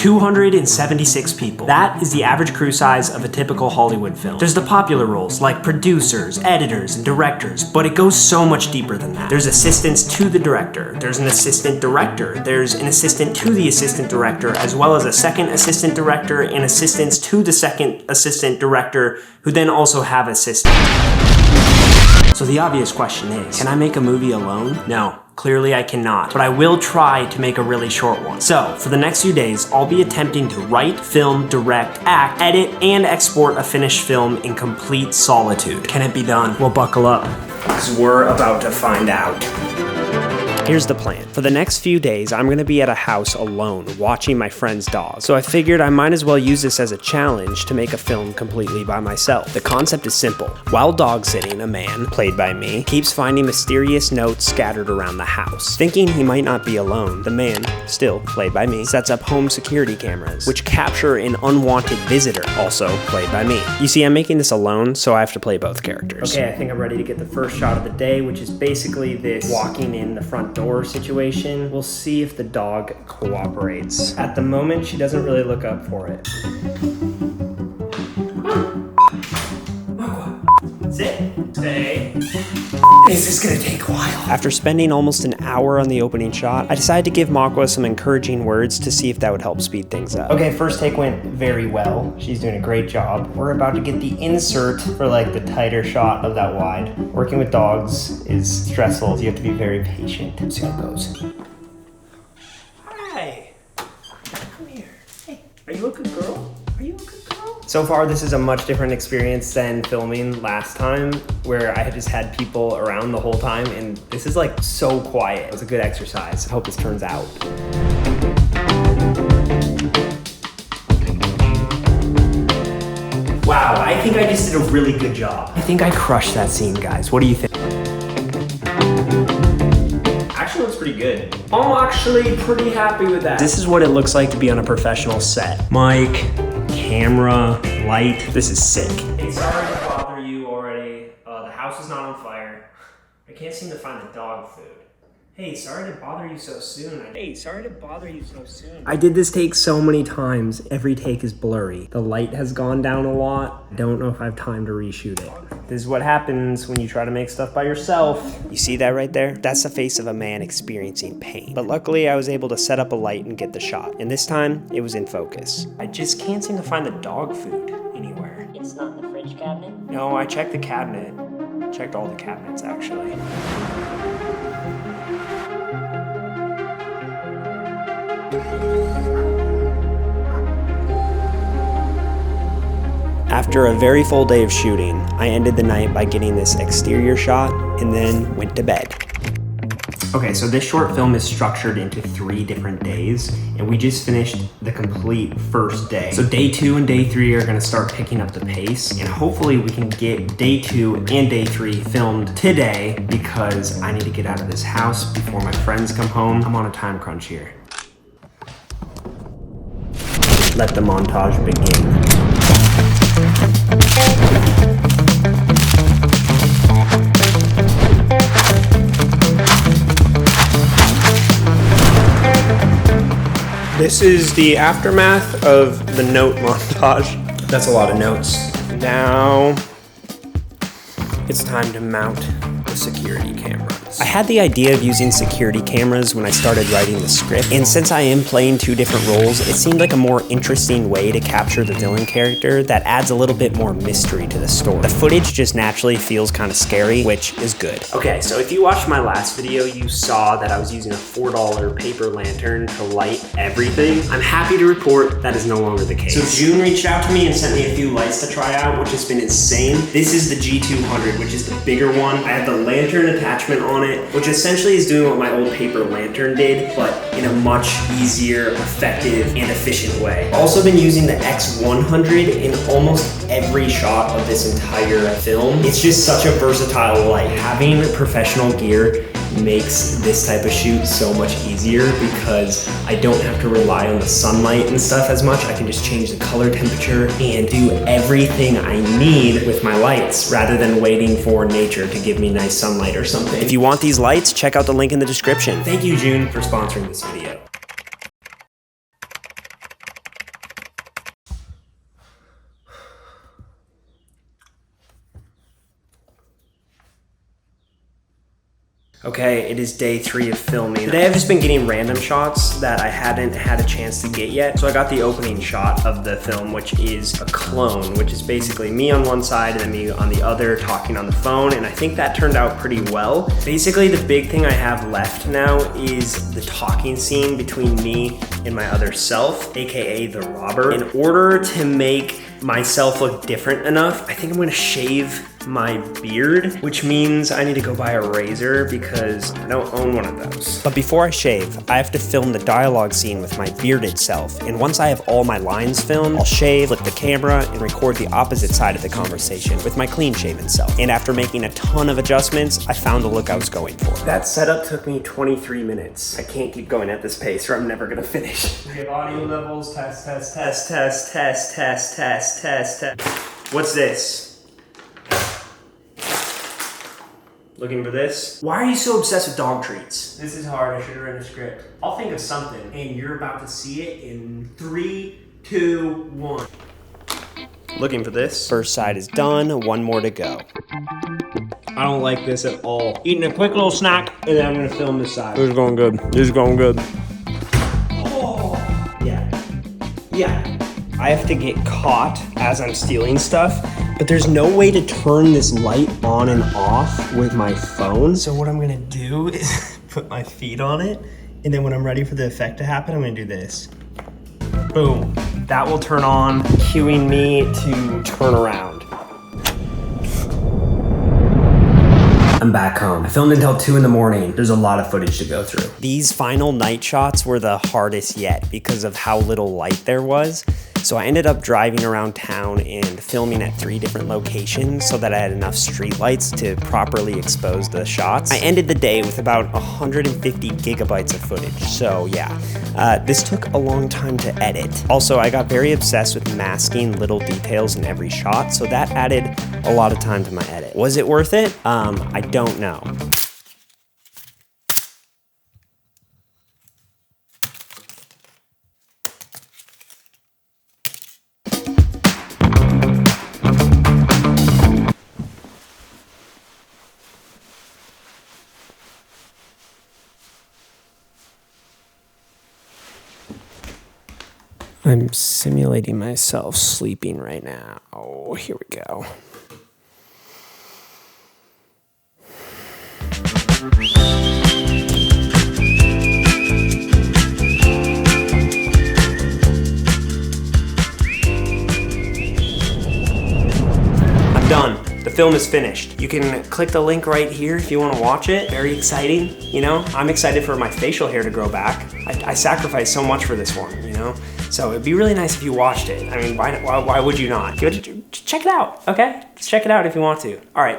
276 people. That is the average crew size of a typical Hollywood film. There's the popular roles like producers, editors, and directors, but it goes so much deeper than that. There's assistants to the director, there's an assistant director, there's an assistant to the assistant director, as well as a second assistant director and assistants to the second assistant director, who then also have assistants. So the obvious question is, can I make a movie alone? No. Clearly I cannot, but I will try to make a really short one. So, for the next few days, I'll be attempting to write, film, direct, act, edit, and export a finished film in complete solitude. Can it be done? Well, buckle up, because we're about to find out. Here's the plan. For the next few days, I'm gonna be at a house alone, watching my friend's dog. So I figured I might as well use this as a challenge to make a film completely by myself. The concept is simple. While dog sitting, a man, played by me, keeps finding mysterious notes scattered around the house. Thinking he might not be alone, the man, still played by me, sets up home security cameras, which capture an unwanted visitor, also played by me. You see, I'm making this alone, so I have to play both characters. Okay, I think I'm ready to get the first shot of the day, which is basically this walking in the front door situation. We'll see if the dog cooperates. At the moment, she doesn't really look up for it. Sit. Stay. This is gonna take a while. After spending almost an hour on the opening shot, I decided to give Makwa some encouraging words to see if that would help speed things up. Okay, first take went very well. She's doing a great job. We're about to get the insert for like the tighter shot of that wide. Working with dogs is stressful, so you have to be very patient. Let's see how it goes. Hi. Come here. Hey, are you a good girl? Are you a good girl? So far, this is a much different experience than filming last time, where I had just had people around the whole time, and this is like so quiet. It was a good exercise. I hope this turns out. Wow, I think I just did a really good job. I think I crushed that scene, guys. What do you think? Actually looks pretty good. I'm actually pretty happy with that. This is what it looks like to be on a professional set. Mic, camera, light. This is sick. Hey, sorry to bother you already. The house is not on fire. I can't seem to find the dog food. Hey, sorry to bother you so soon. I did this take so many times. Every take is blurry. The light has gone down a lot. I don't know if I have time to reshoot it. This is what happens when you try to make stuff by yourself. You see that right there? That's the face of a man experiencing pain. But luckily I was able to set up a light and get the shot. And this time, it was in focus. I just can't seem to find the dog food anywhere. It's not in the fridge cabinet? No, I checked the cabinet. Checked all the cabinets, actually. After a very full day of shooting, I ended the night by getting this exterior shot and then went to bed. Okay, so this short film is structured into 3 different days, and we just finished the complete first day. So day 2 and day 3 are gonna start picking up the pace, and hopefully we can get day 2 and day 3 filmed today, because I need to get out of this house before my friends come home. I'm on a time crunch here. Let the montage begin. This is the aftermath of the note montage. That's a lot of notes. Now, it's time to mount the security cameras. I had the idea of using security cameras when I started writing the script, and since I am playing 2 different roles, it seemed like a more interesting way to capture the villain character that adds a little bit more mystery to the story. The footage just naturally feels kind of scary, which is good. Okay, so if you watched my last video, you saw that I was using a $4 paper lantern to light everything. I'm happy to report that is no longer the case. So June reached out to me and sent me a few lights to try out, which has been insane. This is the G200, which is the bigger one. I have the lantern attachment on it, which essentially is doing what my old paper lantern did, but in a much easier, effective, and efficient way. I've also been using the X100 in almost every shot of this entire film. It's just such a versatile light. Having professional gear makes this type of shoot so much easier because I don't have to rely on the sunlight and stuff as much. I can just change the color temperature and do everything I need with my lights rather than waiting for nature to give me nice sunlight or something. If you want these lights, check out the link in the description. Thank you, June, for sponsoring this video. Okay, it is day 3 of filming. Today I've just been getting random shots that I hadn't had a chance to get yet. So I got the opening shot of the film, which is a clone, which is basically me on one side and then me on the other talking on the phone, and I think that turned out pretty well. Basically, the big thing I have left now is the talking scene between me and my other self, AKA the robber. In order to make myself look different enough, I think I'm gonna shave my beard, which means I need to go buy a razor because I don't own one of those. But before I shave, I have to film the dialogue scene with my bearded self. And once I have all my lines filmed, I'll shave, flip the camera, and record the opposite side of the conversation with my clean shaven self. And after making a ton of adjustments, I found the look I was going for. That setup took me 23 minutes. I can't keep going at this pace or I'm never gonna finish. We have audio levels, test. What's this? Looking for this? Why are you so obsessed with dog treats? This is hard, I should have written a script. I'll think of something, and you're about to see it in 3, 2, 1. Looking for this? First side is done, one more to go. I don't like this at all. Eating a quick little snack, and then I'm gonna film this side. This is going good. This is going good. Oh, yeah. I have to get caught as I'm stealing stuff, but there's no way to turn this light on and off with my phone. So what I'm gonna do is put my feet on it, and then when I'm ready for the effect to happen, I'm gonna do this. Boom. That will turn on, cueing me to turn around. I'm back home. I filmed until 2 in the morning. There's a lot of footage to go through. These final night shots were the hardest yet because of how little light there was. So I ended up driving around town and filming at 3 different locations so that I had enough street lights to properly expose the shots. I ended the day with about 150 gigabytes of footage. So yeah, this took a long time to edit. Also, I got very obsessed with masking little details in every shot, so that added a lot of time to my edit. Was it worth it? I don't know. I'm simulating myself sleeping right now. Oh, here we go. I'm done. The film is finished. You can click the link right here if you want to watch it. Very exciting, you know? I'm excited for my facial hair to grow back. I sacrificed so much for this one, you know? So it'd be really nice if you watched it. I mean, why would you not? Check it out, okay? Just check it out if you want to. All right.